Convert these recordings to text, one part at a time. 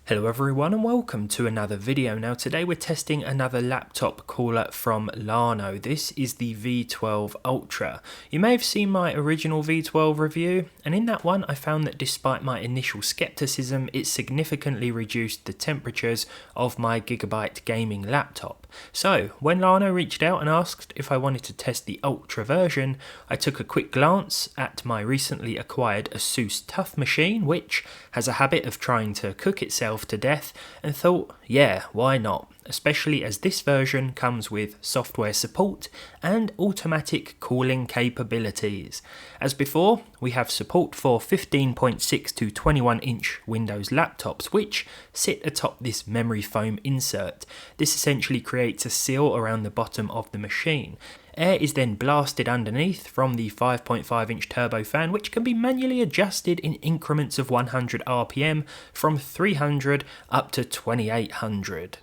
Hello everyone and welcome to another video. Now today we're testing another laptop cooler from Llano. This is the V12 Ultra. You may have seen my original V12 review, and in that one I found that despite my initial skepticism, it significantly reduced the temperatures of my gigabyte gaming laptop. So when Llano reached out and asked if I wanted to test the Ultra version, I took a quick glance at my recently acquired Asus TUF machine, which has a habit of trying to cook itself to death, and thought, yeah, why not? Especially as this version comes with software support and automatic cooling capabilities. As before, we have support for 15.6 to 21-inch Windows laptops, which sit atop this memory foam insert. This essentially creates a seal around the bottom of the machine. Air is then blasted underneath from the 5.5-inch turbo fan, which can be manually adjusted in increments of 100 RPM from 300 up to 2800.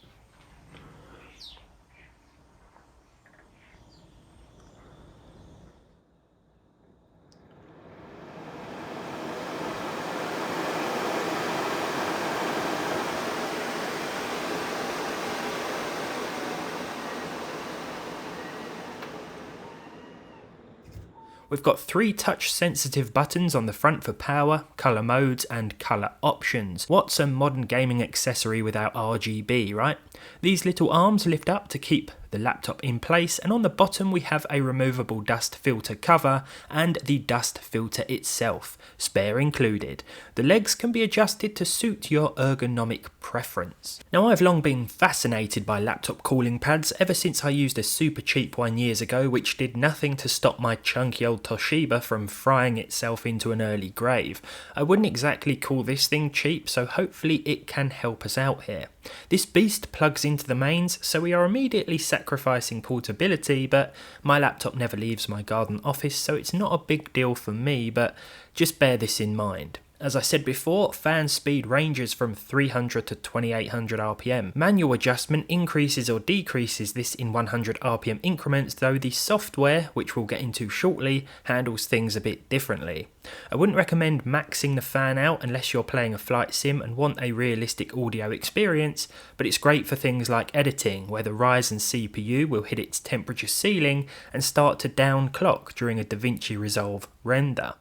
We've got 3 touch sensitive buttons on the front for power, colour modes and colour options. What's a modern gaming accessory without RGB, right? These little arms lift up to keep the laptop in place, and on the bottom we have a removable dust filter cover and the dust filter itself, spare included. The legs can be adjusted to suit your ergonomic preference. Now I've long been fascinated by laptop cooling pads ever since I used a super cheap one years ago which did nothing to stop my chunky old Toshiba from frying itself into an early grave. I wouldn't exactly call this thing cheap, so hopefully it can help us out here. This beast plugs into the mains, so we are immediately sacrificing portability, but my laptop never leaves my garden office, so it's not a big deal for me, but just bear this in mind. As I said before, fan speed ranges from 300 to 2800 RPM. Manual adjustment increases or decreases this in 100 RPM increments, though the software, which we'll get into shortly, handles things a bit differently. I wouldn't recommend maxing the fan out unless you're playing a flight sim and want a realistic audio experience, but it's great for things like editing, where the Ryzen CPU will hit its temperature ceiling and start to downclock during a DaVinci Resolve render.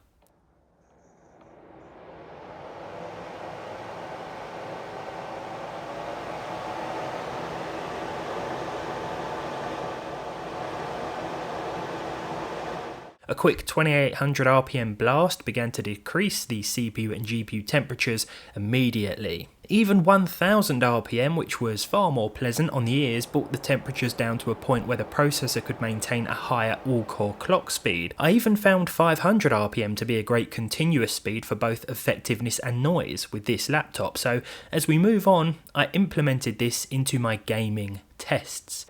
A quick 2800 RPM blast began to decrease the CPU and GPU temperatures immediately. Even 1000 RPM, which was far more pleasant on the ears, brought the temperatures down to a point where the processor could maintain a higher all-core clock speed. I even found 500 RPM to be a great continuous speed for both effectiveness and noise with this laptop, so as we move on, I implemented this into my gaming tests.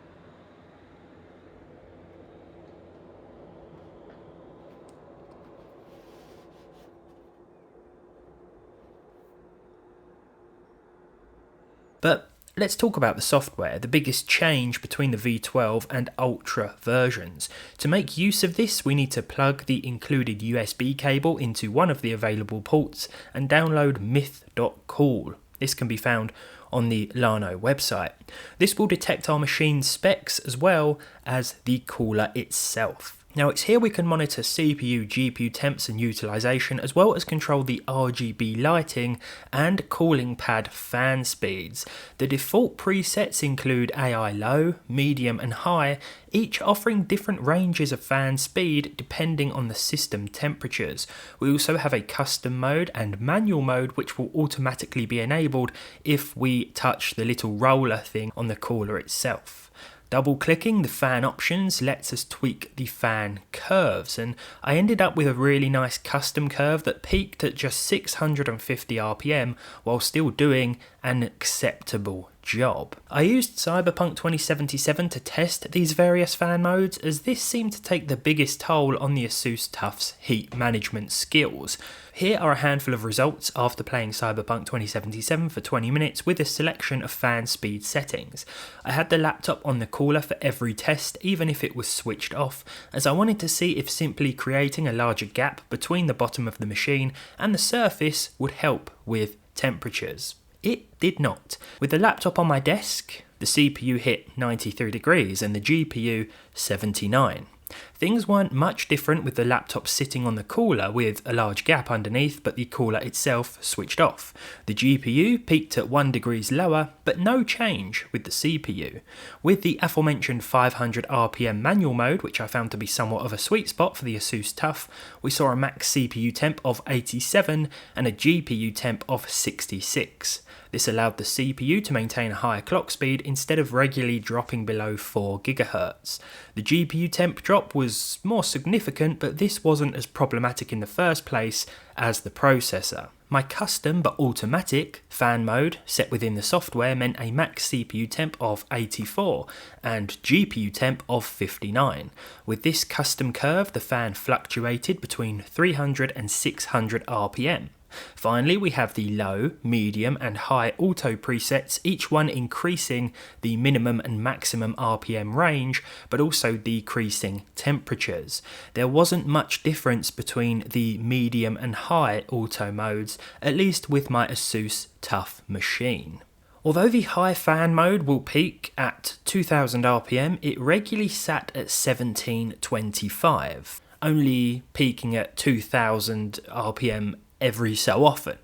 But let's talk about the software, the biggest change between the V12 and Ultra versions. To make use of this, we need to plug the included USB cable into one of the available ports and download myth.cool. This can be found on the Llano website. This will detect our machine's specs as well as the cooler itself. Now it's here we can monitor CPU, GPU temps and utilization, as well as control the RGB lighting and cooling pad fan speeds. The default presets include AI low, medium and high, each offering different ranges of fan speed depending on the system temperatures. We also have a custom mode and manual mode which will automatically be enabled if we touch the little roller thing on the cooler itself. Double clicking the fan options lets us tweak the fan curves, and I ended up with a really nice custom curve that peaked at just 650 RPM while still doing an acceptable job. I used Cyberpunk 2077 to test these various fan modes, as this seemed to take the biggest toll on the Asus TUF's heat management skills. Here are a handful of results after playing Cyberpunk 2077 for 20 minutes with a selection of fan speed settings. I had the laptop on the cooler for every test, even if it was switched off, as I wanted to see if simply creating a larger gap between the bottom of the machine and the surface would help with temperatures. It did not. With the laptop on my desk, the CPU hit 93 degrees and the GPU 79. Things weren't much different with the laptop sitting on the cooler with a large gap underneath, but the cooler itself switched off. The GPU peaked at 1 degrees lower, but no change with the CPU. With the aforementioned 500 RPM manual mode, which I found to be somewhat of a sweet spot for the Asus TUF, we saw a max CPU temp of 87 and a GPU temp of 66. This allowed the CPU to maintain a higher clock speed instead of regularly dropping below 4 GHz. The GPU temp drop was more significant, but this wasn't as problematic in the first place as the processor. My custom but automatic fan mode set within the software meant a max CPU temp of 84 and GPU temp of 59. With this custom curve, the fan fluctuated between 300 and 600 RPM. Finally, we have the low, medium and high auto presets, each one increasing the minimum and maximum RPM range, but also decreasing temperatures. There wasn't much difference between the medium and high auto modes, at least with my Asus TUF machine. Although the high fan mode will peak at 2000 RPM, it regularly sat at 1725, only peaking at 2000 RPM every so often.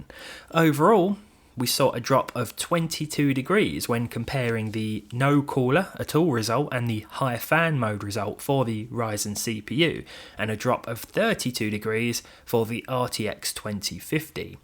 Overall, we saw a drop of 22 degrees when comparing the no cooler at all result and the high fan mode result for the Ryzen CPU, and a drop of 32 degrees for the RTX 2050.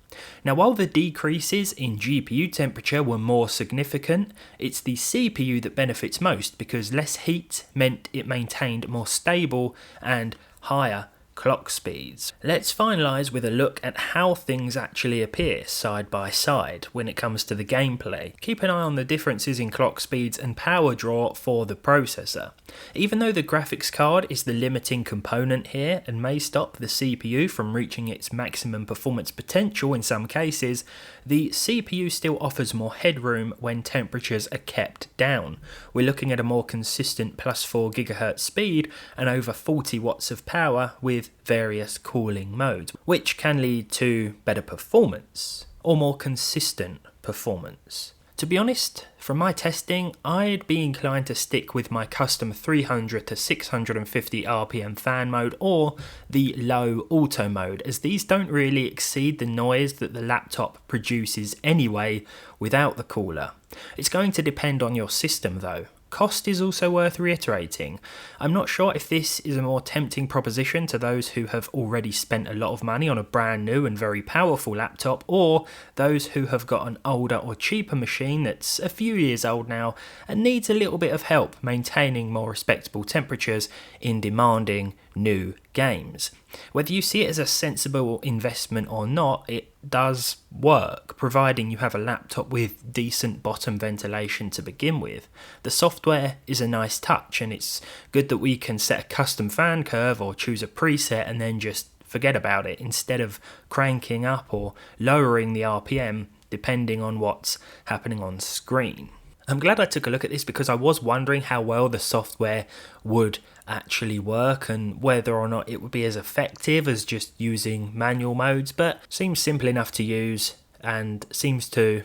Now, while the decreases in GPU temperature were more significant, it's the CPU that benefits most because less heat meant it maintained more stable and higher clock speeds. Let's finalise with a look at how things actually appear side by side when it comes to the gameplay. Keep an eye on the differences in clock speeds and power draw for the processor. Even though the graphics card is the limiting component here and may stop the CPU from reaching its maximum performance potential in some cases, the CPU still offers more headroom when temperatures are kept down. We're looking at a more consistent plus 4 GHz speed and over 40 watts of power with various cooling modes, which can lead to better performance or more consistent performance. To be honest, from my testing, I'd be inclined to stick with my custom 300 to 650 RPM fan mode or the low auto mode, as these don't really exceed the noise that the laptop produces anyway without the cooler. It's going to depend on your system though. Cost is also worth reiterating. I'm not sure if this is a more tempting proposition to those who have already spent a lot of money on a brand new and very powerful laptop, or those who have got an older or cheaper machine that's a few years old now and needs a little bit of help maintaining more respectable temperatures in demanding new games. Whether you see it as a sensible investment or not, it does work, providing you have a laptop with decent bottom ventilation to begin with. The software is a nice touch, and it's good that we can set a custom fan curve or choose a preset and then just forget about it instead of cranking up or lowering the RPM depending on what's happening on screen. I'm glad I took a look at this because I was wondering how well the software would actually work and whether or not it would be as effective as just using manual modes, but seems simple enough to use and seems to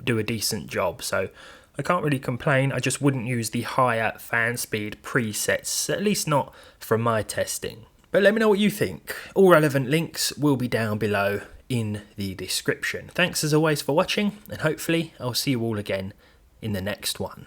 do a decent job, so I can't really complain. I just wouldn't use the higher fan speed presets, at least not from my testing. But let me know what you think. All relevant links will be down below in the description. Thanks as always for watching, and hopefully I'll see you all again in the next one.